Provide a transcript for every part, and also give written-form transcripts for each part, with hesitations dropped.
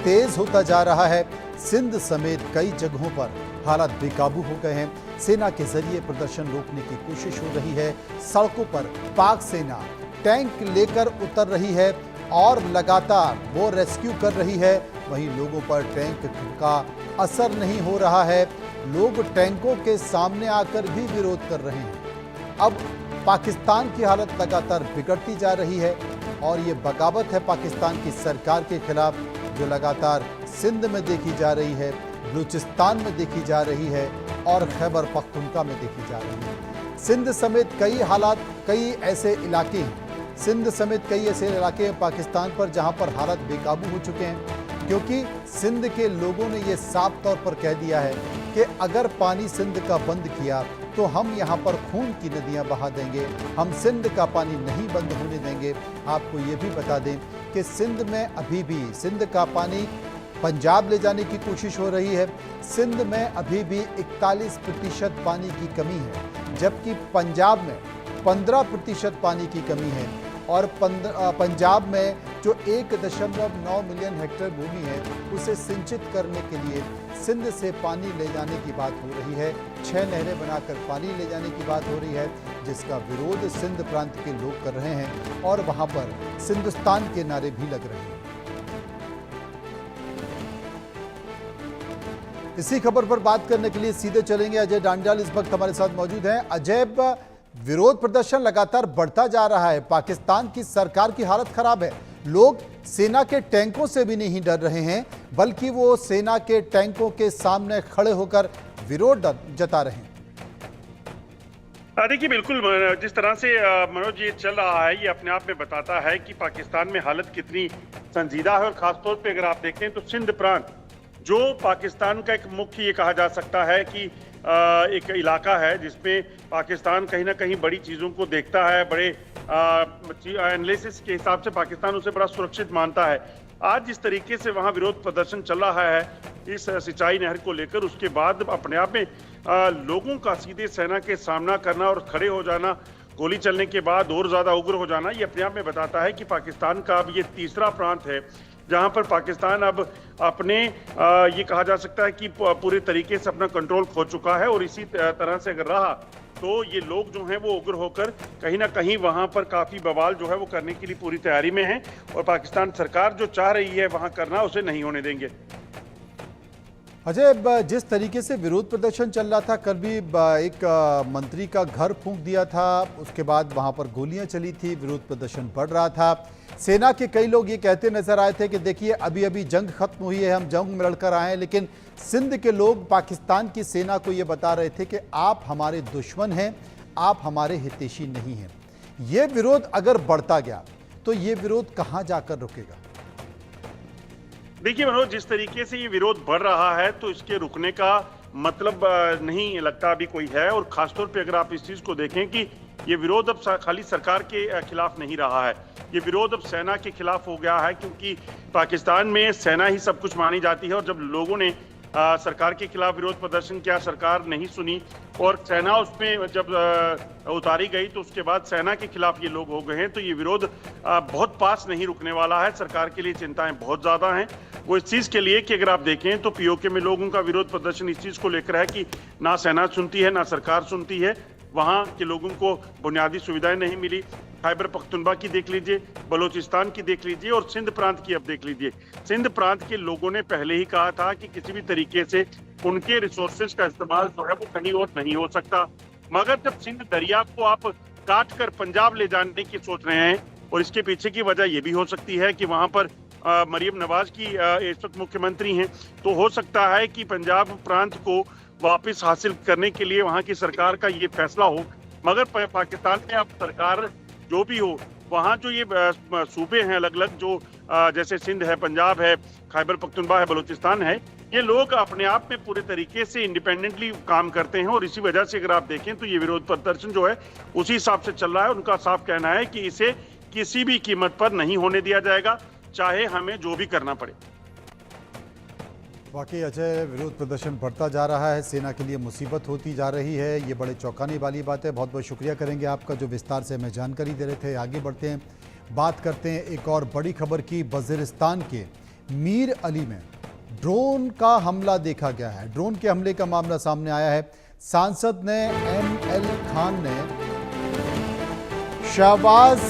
तेज होता जा रहा है। सिंध समेत कई जगहों पर हालात बेकाबू हो गए हैं। सेना के जरिए प्रदर्शन रोकने की कोशिश हो रही है। सड़कों पर पाक सेना टैंक लेकर उतर रही है और लगातार वो रेस्क्यू कर रही है। वहीं लोगों पर टैंक का असर नहीं हो रहा है। लोग टैंकों के सामने आकर भी विरोध कर रहे हैं। अब पाकिस्तान की हालत लगातार बिगड़ती जा रही है और ये बगावत है पाकिस्तान की सरकार के खिलाफ, जो लगातार सिंध में देखी जा रही है, बलूचिस्तान में देखी जा रही है और खैबर पख्तूनख्वा में देखी जा रही है। सिंध समेत कई ऐसे इलाके हैं, सिंध समेत कई ऐसे इलाके हैं पाकिस्तान पर जहां पर हालात बेकाबू हो चुके हैं, क्योंकि सिंध के लोगों ने यह साफ तौर पर कह दिया है कि अगर पानी सिंध का बंद किया तो हम यहाँ पर खून की नदियाँ बहा देंगे, हम सिंध का पानी नहीं बंद होने देंगे। आपको ये भी बता दें कि सिंध में अभी भी सिंध का पानी पंजाब ले जाने की कोशिश हो रही है। सिंध में अभी भी 41% पानी की कमी है, जबकि पंजाब में 15% पानी की कमी है। और पंजाब में जो 1.9 मिलियन हेक्टेयर भूमि है उसे सिंचित करने के लिए सिंध से पानी ले जाने की बात हो रही है। 6 नहरें बनाकर पानी ले जाने की बात हो रही है, जिसका विरोध सिंध प्रांत के लोग कर रहे हैं और वहां पर सिंधुस्तान के नारे भी लग रहे हैं। इसी खबर पर बात करने के लिए सीधे चलेंगे। अजय डांडियाल इस वक्त हमारे साथ मौजूद हैं। अजय, विरोध प्रदर्शन लगातार बढ़ता जा रहा है। पाकिस्तान की सरकार की हालत खराब है। लोग सेना के टैंकों से भी नहीं डर रहे हैं, बल्कि वो सेना के टैंकों के सामने खड़े होकर विरोध जता रहे हैं। देखिए, बिल्कुल जिस तरह से मनोज ये चल रहा है, ये अपने आप में बताता है कि पाकिस्तान में हालत कितनी संजीदा है। और खासतौर पे अगर आप देखें तो सिंध प्रांत जो पाकिस्तान का एक मुख्य ये कहा जा सकता है कि एक इलाका है जिसमें पाकिस्तान कहीं ना कहीं बड़ी चीज़ों को देखता है, बड़े एनालिसिस के हिसाब से पाकिस्तान उसे बड़ा सुरक्षित मानता है। आज जिस तरीके से वहाँ विरोध प्रदर्शन चल रहा है इस सिंचाई नहर को लेकर, उसके बाद अपने आप में लोगों का सीधे सेना के सामना करना और खड़े हो जाना, गोली चलने के बाद और ज़्यादा उग्र हो जाना, ये अपने आप में बताता है कि पाकिस्तान का अब ये तीसरा प्रांत है जहां पर पाकिस्तान अब अपने ये कहा जा सकता है कि पूरे तरीके से अपना कंट्रोल खो चुका है। और इसी तरह से अगर रहा तो ये लोग जो हैं वो उग्र होकर कहीं ना कहीं वहां पर काफी बवाल जो है वो करने के लिए पूरी तैयारी में है। और पाकिस्तान सरकार जो चाह रही है वहां करना, उसे नहीं होने देंगे। अजय, जिस तरीके से विरोध प्रदर्शन चल रहा था, कल भी एक मंत्री का घर फूंक दिया था, उसके बाद वहां पर गोलियां चली थी, विरोध प्रदर्शन बढ़ रहा था। सेना के कई लोग ये कहते नजर आए थे कि देखिए अभी अभी जंग खत्म हुई है, हम जंग में लड़कर आए हैं। लेकिन सिंध के लोग पाकिस्तान की सेना को ये बता रहे थे कि आप हमारे दुश्मन हैं, आप हमारे हितैषी नहीं हैं। ये विरोध अगर बढ़ता गया तो ये विरोध कहाँ जाकर रुकेगा? देखिए मनोज, जिस तरीके से ये विरोध बढ़ रहा है तो इसके रुकने का मतलब नहीं लगता अभी कोई है। और खासतौर पे अगर आप इस चीज को देखें कि ये विरोध अब खाली सरकार के खिलाफ नहीं रहा है, ये विरोध अब सेना के खिलाफ हो गया है, क्योंकि पाकिस्तान में सेना ही सब कुछ मानी जाती है। और जब लोगों ने सरकार के खिलाफ विरोध प्रदर्शन किया, सरकार नहीं सुनी और सेना उसमें जब उतारी गई तो उसके बाद सेना के खिलाफ ये लोग हो गए हैं। तो ये विरोध बहुत पास नहीं रुकने वाला है। सरकार के लिए चिंताएं बहुत ज्यादा हैं। वो इस चीज के लिए कि अगर आप देखें तो पीओके में लोगों का विरोध प्रदर्शन इस चीज को लेकर है कि ना सेना सुनती है, ना सरकार सुनती है। वहां के लोगों को बुनियादी सुविधाएं नहीं मिली। खैबर पख्तूनख्वा की देख लीजिए, बलूचिस्तान की देख लीजिए और सिंध प्रांत की अब देख लीजिए। सिंध प्रांत के लोगों ने पहले ही कहा था कि किसी भी तरीके से उनके रिसोर्सेज का इस्तेमाल जो है वो कहीं और नहीं हो सकता। मगर जब सिंध दरिया को आप काट कर पंजाब ले जाने की सोच रहे हैं, और इसके पीछे की वजह यह भी हो सकती है कि वहां पर मरियम नवाज की इस वक्त मुख्यमंत्री हैं, तो हो सकता है कि पंजाब प्रांत को वापस हासिल करने के लिए वहां की सरकार का ये फैसला हो। मगर पाकिस्तान में अब सरकार जो भी हो, वहां जो ये सूबे हैं अलग अलग, जो जैसे सिंध है, पंजाब है, खैबर पख्तूनख्वा है, बलूचिस्तान है, ये लोग अपने आप में पूरे तरीके से इंडिपेंडेंटली काम करते हैं। और इसी वजह से अगर आप देखें तो ये विरोध प्रदर्शन जो है उसी हिसाब से चल रहा है। उनका साफ कहना है कि इसे किसी भी कीमत पर नहीं होने दिया जाएगा, चाहे हमें जो भी करना पड़े। वाकई अजय, विरोध प्रदर्शन बढ़ता जा रहा है, सेना के लिए मुसीबत होती जा रही है। ये बड़े चौंकाने वाली बात है। बहुत बहुत शुक्रिया करेंगे आपका जो विस्तार से हमें जानकारी दे रहे थे। आगे बढ़ते हैं, बात करते हैं एक और बड़ी खबर की। वज़ीरिस्तान के मीर अली में ड्रोन का हमला देखा गया है। ड्रोन के हमले का मामला सामने आया है। सांसद ने ML खान ने शहबाज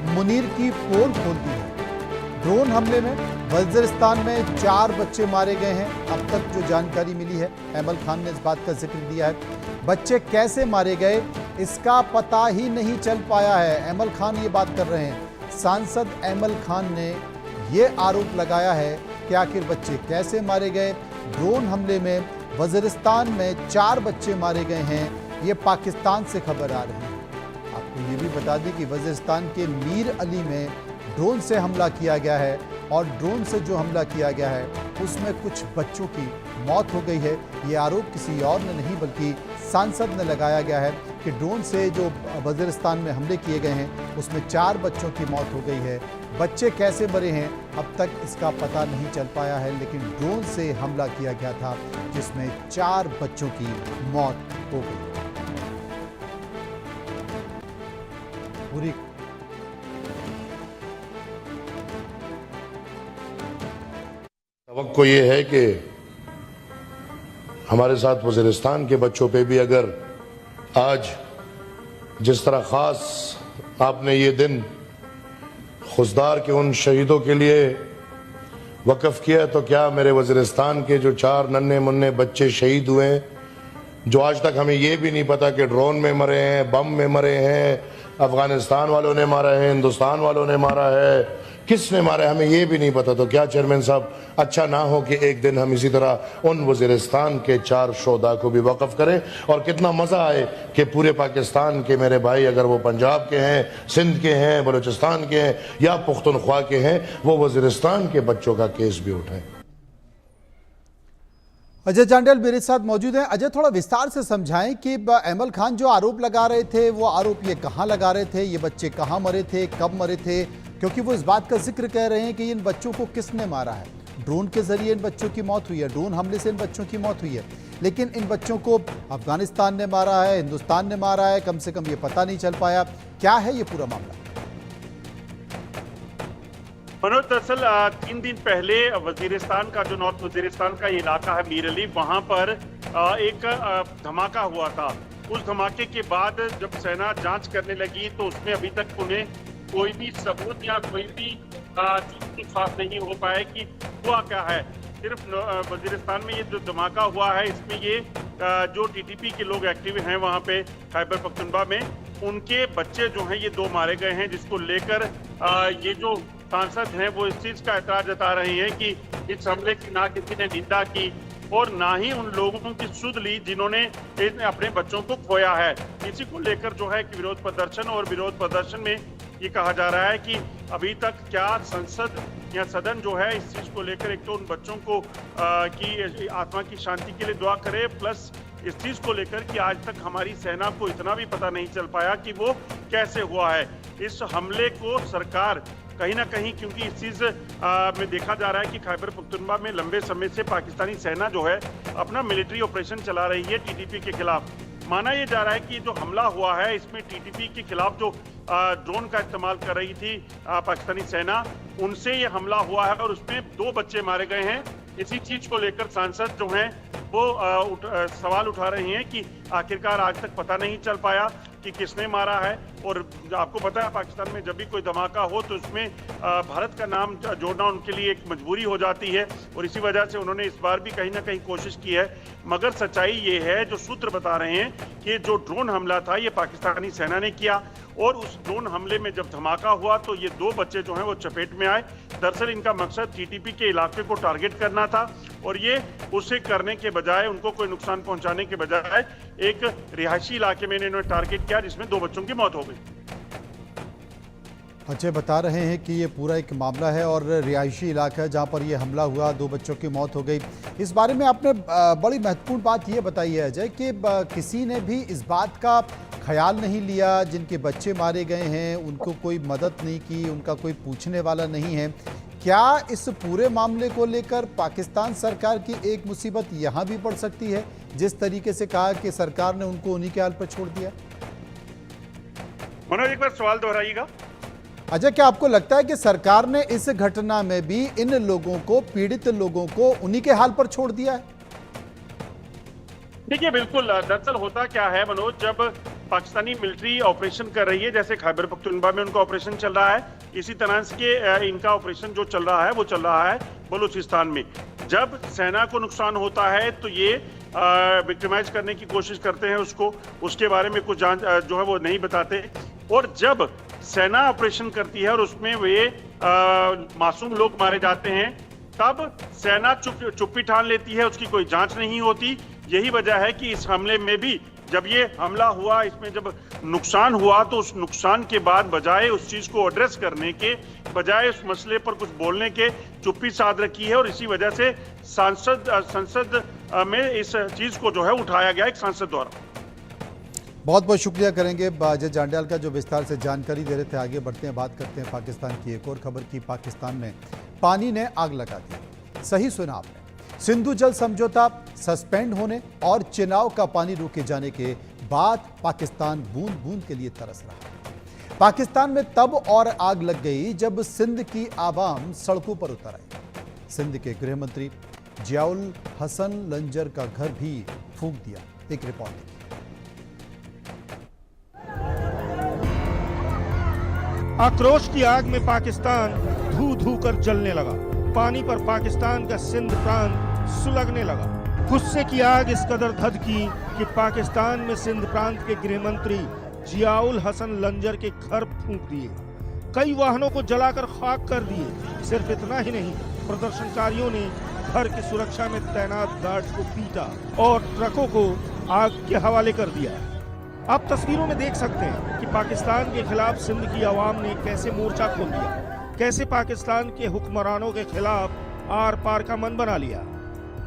मुनीर की पोल खोल दी है। ड्रोन हमले में वजीरिस्तान में 4 बच्चे मारे गए हैं। अब तक जो जानकारी मिली है, ML खान ने इस बात का जिक्र दिया है। बच्चे कैसे मारे गए इसका पता ही नहीं चल पाया है। ML खान ये बात कर रहे हैं। सांसद ML खान ने ये आरोप लगाया है कि आखिर बच्चे कैसे मारे गए। ड्रोन हमले में वजीरिस्तान में 4 बच्चे मारे गए हैं। ये पाकिस्तान से खबर आ रही है। आपको ये भी बता दें कि वजीरिस्तान के मीर अली में ड्रोन से हमला किया गया है और ड्रोन से जो हमला किया गया है उसमें कुछ बच्चों की मौत हो गई है। ये आरोप किसी और ने नहीं बल्कि सांसद ने लगाया गया है कि ड्रोन से जो वजीरिस्तान में हमले किए गए हैं उसमें 4 बच्चों की मौत हो गई है। बच्चे कैसे मरे हैं अब तक इसका पता नहीं चल पाया है, लेकिन ड्रोन से हमला किया गया था जिसमें 4 बच्चों की मौत हो गई। पूरी तवक्को ये है कि हमारे साथ वज़ीरिस्तान के बच्चों पे भी अगर आज जिस तरह ख़ास आपने ये दिन खुशदार के उन शहीदों के लिए वक़फ़ किया, तो क्या मेरे वज़ीरिस्तान के जो 4 नन्हे मुन्ने बच्चे शहीद हुए हैं, जो आज तक हमें ये भी नहीं पता कि ड्रोन में मरे हैं, बम में मरे हैं, अफ़गानिस्तान वालों ने मारा है, हिंदुस्तान वालों ने मारा है, किसने मारा है, हमें ये भी नहीं पता। तो क्या चेयरमैन साहब अच्छा ना हो कि एक दिन हम इसी तरह उन वज़ीरिस्तान के 4 शोधा को भी वक़फ़ करें और कितना मज़ा आए कि पूरे पाकिस्तान के मेरे भाई, अगर वो पंजाब के हैं, सिंध के हैं, बलूचिस्तान के हैं या पुख्तनख्वा के हैं, वो वज़ीरिस्तान के बच्चों का केस भी उठाएं। अजय जांडेल मेरे साथ मौजूद हैं। अजय, थोड़ा विस्तार से समझाएं कि ML खान जो आरोप लगा रहे थे वो आरोप ये कहाँ लगा रहे थे, ये बच्चे कहाँ मरे थे, कब मरे थे, क्योंकि वो इस बात का जिक्र कर रहे हैं कि इन बच्चों को किसने मारा है। ड्रोन के जरिए इन बच्चों की मौत हुई है, ड्रोन हमले से इन बच्चों की मौत हुई है, लेकिन इन बच्चों को अफगानिस्तान ने मारा है, हिंदुस्तान ने मारा है, कम से कम ये पता नहीं चल पाया। क्या है ये पूरा मामला? मनोज, दरअसल 3 दिन पहले वजीरिस्तान का जो नॉर्थ वजीरिस्तान का इलाका है मीर अली, वहां पर एक धमाका हुआ था। उस धमाके के बाद जब सेना जांच करने लगी तो उसमें अभी तक उन्हें कोई भी सबूत या कोई भी चीज साफ नहीं हो पाया कि हुआ क्या है। सिर्फ वजीरिस्तान में ये जो धमाका हुआ है इसमें ये जो TTP के लोग एक्टिव हैं वहाँ पे खैबर पख्तूनख्वा में, उनके बच्चे जो हैं ये 2 मारे गए हैं, जिसको लेकर ये जो सांसद हैं वो इस चीज का एतराज जता रहे हैं कि इस हमले की ना किसी ने निंदा की और ना ही उन लोगों की सुध ली जिन्होंने अपने बच्चों को खोया है। इसी को लेकर जो है कि विरोध प्रदर्शन, और विरोध प्रदर्शन में ये कहा जा रहा है कि अभी तक क्या संसद या सदन जो है इस चीज को लेकर एक तो उन बच्चों को की आत्मा की शांति के लिए दुआ करे, प्लस इस चीज को लेकर कि आज तक हमारी सेना को इतना भी पता नहीं चल पाया कि वो कैसे हुआ है। इस हमले को सरकार कहीं ना कहीं, क्योंकि इस चीज में देखा जा रहा है कि खैबर पख्तूनख्वा में लंबे समय से पाकिस्तानी सेना जो है अपना मिलिट्री ऑपरेशन चला रही है TTP के खिलाफ। माना यह जा रहा है कि जो हमला हुआ है इसमें TTP के खिलाफ जो ड्रोन का इस्तेमाल कर रही थी पाकिस्तानी सेना, उनसे ये हमला हुआ है और उसमें 2 बच्चे मारे गए हैं। इसी चीज को लेकर सांसद जो हैं वो सवाल उठा रहे हैं कि आखिरकार आज तक पता नहीं चल पाया कि किसने मारा है। और आपको पता है पाकिस्तान में जब भी कोई धमाका हो तो उसमें भारत का नाम जोड़ना उनके लिए एक मजबूरी हो जाती है, और इसी वजह से उन्होंने इस बार भी कहीं ना कहीं कोशिश की है। मगर सच्चाई ये है, जो सूत्र बता रहे हैं कि जो ड्रोन हमला था ये पाकिस्तानी सेना ने किया, और उस ड्रोन हमले में जब धमाका हुआ तो ये 2 बच्चे जो हैं वो चपेट में आए। दरअसल इनका मकसद TTP के इलाके को टारगेट करना था, और ये उसे करने के बजाय, उनको कोई नुकसान पहुंचाने के बजाय एक रिहायशी इलाके में इन्होंने टारगेट किया जिसमें 2 बच्चों की मौत हो गई। अजय बता रहे हैं कि ये पूरा एक मामला है और रिहायशी इलाका है जहाँ पर ये हमला हुआ, 2 बच्चों की मौत हो गई। इस बारे में आपने बड़ी महत्वपूर्ण बात ये बताई है अजय कि किसी ने भी इस बात का ख्याल नहीं लिया, जिनके बच्चे मारे गए हैं उनको कोई मदद नहीं की, उनका कोई पूछने वाला नहीं है। क्या इस पूरे मामले को लेकर पाकिस्तान सरकार की एक मुसीबत यहाँ भी पड़ सकती है, जिस तरीके से कहा कि सरकार ने उनको उन्हीं के हाल पर छोड़ दिया? मनोज, एक बार सवाल दोहराइएगा। अजय, क्या आपको लगता है कि सरकार ने इस घटना में भी इन लोगों को, पीड़ित लोगों को उन्हीं के हाल पर छोड़ दिया है? देखिए, बिल्कुल। दरअसल होता क्या है मनोज, जब पाकिस्तानी मिलिट्री ऑपरेशन कर रही है, जैसे खैबर पख्तूनख्वा में उनका ऑपरेशन चल रहा है, इसी तरह से इनका ऑपरेशन जो चल रहा है वो चल रहा है बलूचिस्तान में। जब सेना को नुकसान होता है तो ये विक्टिमाइज करने की कोशिश करते हैं उसको, उसके बारे में कुछ जांच जो है वो नहीं बताते। और जब सेना ऑपरेशन करती है और उसमें वे मासूम लोग मारे जाते हैं, तब सेना चुप्पी ठान लेती है, उसकी कोई जांच नहीं होती। यही वजह है कि इस हमले में भी जब ये हमला हुआ, इसमें जब नुकसान हुआ, तो उस नुकसान के बाद बजाय उस चीज को एड्रेस करने के, बजाय उस मसले पर कुछ बोलने के, चुप्पी साध रखी है। और इसी वजह से संसद में इस चीज को जो है उठाया गया एक सांसद द्वारा। बहुत बहुत शुक्रिया करेंगे अजय जांड्याल का, जो विस्तार से जानकारी दे रहे थे। आगे बढ़ते हैं, बात करते हैं पाकिस्तान की एक और खबर की। पाकिस्तान में पानी ने आग लगा दी। सही सुना आपने, सिंधु जल समझौता सस्पेंड होने और चिनाब का पानी रोके जाने के बाद पाकिस्तान बूंद बूंद के लिए तरस रहा। पाकिस्तान में तब और आग लग गई जब सिंध की आवाम सड़कों पर उतर आई। सिंध के गृह मंत्री जियाउल हसन लंजर का घर भी फूंक दिया। एक रिपोर्ट देखिए। आक्रोश की आग में पाकिस्तान धू धू कर जलने लगा। पानी पर पाकिस्तान का सिंध प्रांत सुलगने लगा। गुस्से की आग इस कदर धधकी कि पाकिस्तान में सिंध प्रांत के गृह मंत्री जियाउल हसन लंजर के घर फूंक दिए, कई वाहनों को जलाकर खाक कर दिए। सिर्फ इतना ही नहीं, प्रदर्शनकारियों ने घर की सुरक्षा में तैनात गार्ड्स को पीटा और ट्रकों को आग के हवाले कर दिया। आप तस्वीरों में देख सकते हैं कि पाकिस्तान के खिलाफ सिंध की आवाम ने कैसे मोर्चा खोल दिया, कैसे पाकिस्तान के हुक्मरानों के खिलाफ आर पार का मन बना लिया।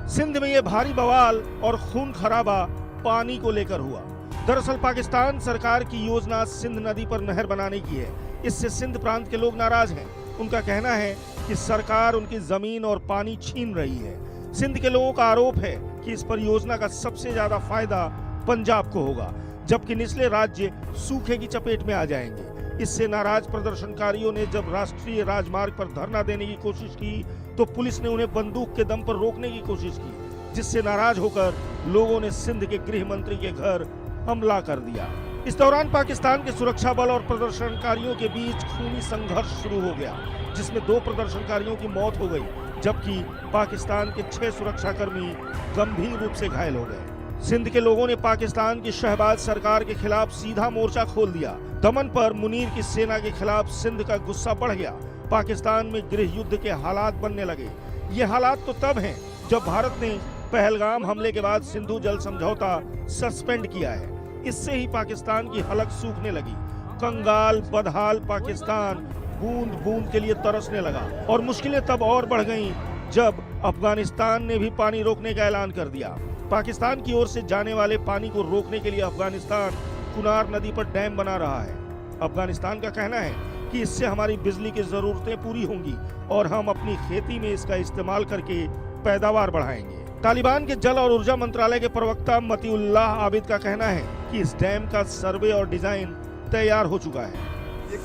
सिंध में ये भारी बवाल और खून खराबा पानी को लेकर हुआ। दरअसल पाकिस्तान सरकार की योजना सिंध नदी पर नहर बनाने की है। इससे सिंध प्रांत के लोग नाराज हैं। उनका कहना है कि सरकार उनकी जमीन और पानी छीन रही है। सिंध के लोगों का आरोप है कि इस परियोजना का सबसे ज्यादा फायदा पंजाब को होगा, जबकि निचले राज्य सूखे की चपेट में आ जाएंगे। इससे नाराज प्रदर्शनकारियों ने जब राष्ट्रीय राजमार्ग पर धरना देने की कोशिश की तो पुलिस ने उन्हें बंदूक के दम पर रोकने की कोशिश की, जिससे नाराज होकर लोगों ने सिंध के गृह मंत्री के घर हमला कर दिया। इस दौरान पाकिस्तान के सुरक्षा बल और प्रदर्शनकारियों के बीच खूनी संघर्ष शुरू हो गया, जिसमें 2 प्रदर्शनकारियों की मौत हो गई, जबकि पाकिस्तान के 6 सुरक्षाकर्मी गंभीर रूप से घायल हो गए। सिंध के लोगों ने पाकिस्तान की शहबाज सरकार के खिलाफ सीधा मोर्चा खोल दिया। दमन पर मुनीर की सेना के खिलाफ सिंध का गुस्सा बढ़ गया। पाकिस्तान में गृह युद्ध के हालात बनने लगे। ये हालात तो तब हैं जब भारत ने पहलगाम हमले के बाद सिंधु जल समझौता सस्पेंड किया है। इससे ही पाकिस्तान की हलक सूखने लगी। कंगाल बदहाल पाकिस्तान बूंद बूंद के लिए तरसने लगा। और मुश्किलें तब और बढ़ गईं जब अफगानिस्तान ने भी पानी रोकने का ऐलान कर दिया। पाकिस्तान की ओर से जाने वाले पानी को रोकने के लिए अफगानिस्तान कुनार नदी पर डैम बना रहा है। अफगानिस्तान का कहना है कि इससे हमारी बिजली की जरूरतें पूरी होंगी और हम अपनी खेती में इसका इस्तेमाल करके पैदावार बढ़ाएंगे। तालिबान के जल और ऊर्जा मंत्रालय के प्रवक्ता मतीउल्लाह आबिद का कहना है कि इस डैम का सर्वे और डिजाइन तैयार हो चुका है।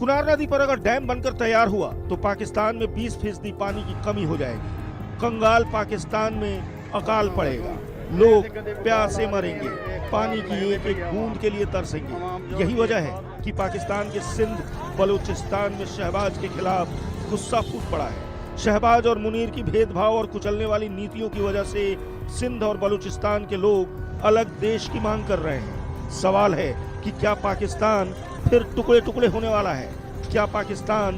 कुनार नदी पर अगर डैम बनकर तैयार हुआ तो पाकिस्तान में 20% पानी की कमी हो जाएगी। कंगाल पाकिस्तान में अकाल पड़ेगा, लोग प्यासे मरेंगे, पानी की एक एक बूंद के लिए तरसेंगे। यही वजह है कि पाकिस्तान के सिंध बलूचिस्तान में शहबाज के खिलाफ गुस्सा फूट पड़ा है। शहबाज और मुनीर की भेदभाव और कुचलने वाली नीतियों की वजह से सिंध और बलूचिस्तान के लोग अलग देश की मांग कर रहे हैं। सवाल है कि क्या पाकिस्तान फिर टुकड़े टुकड़े होने वाला है? क्या पाकिस्तान